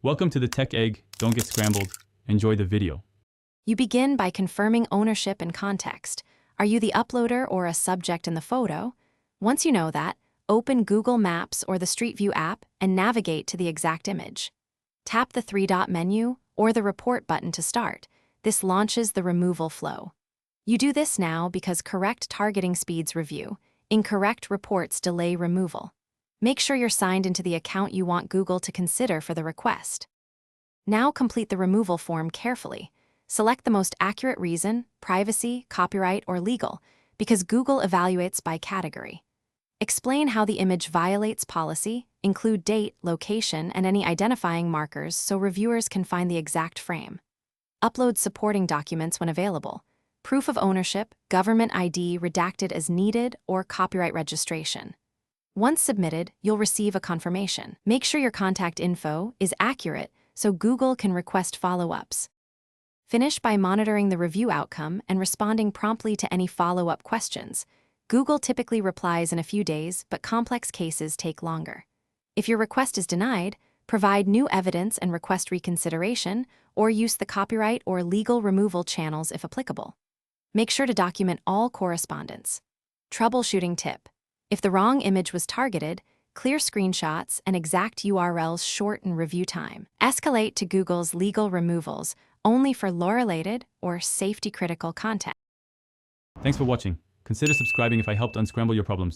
Welcome to the Tech Egg. Don't get scrambled. Enjoy the video. You begin by confirming ownership and context. Are you the uploader or a subject in the photo? Once you know that, open Google Maps or the Street View app and navigate to the exact image. Tap the three-dot menu or the report button to start. This launches the removal flow. You do this now because correct targeting speeds review. Incorrect reports delay removal. Make sure you're signed into the account you want Google to consider for the request. Now complete the removal form carefully. Select the most accurate reason, privacy, copyright, or legal, because Google evaluates by category. Explain how the image violates policy, include date, location, and any identifying markers so reviewers can find the exact frame. Upload supporting documents when available. Proof of ownership, government ID redacted as needed, or copyright registration. Once submitted, you'll receive a confirmation. Make sure your contact info is accurate so Google can request follow-ups. Finish by monitoring the review outcome and responding promptly to any follow-up questions. Google typically replies in a few days, but complex cases take longer. If your request is denied, provide new evidence and request reconsideration, or use the copyright or legal removal channels if applicable. Make sure to document all correspondence. Troubleshooting tip. If the wrong image was targeted, clear screenshots and exact URLs shorten review time. Escalate to Google's legal removals only for law-related or safety-critical content. Thanks for watching. Consider subscribing if I helped unscramble your problems.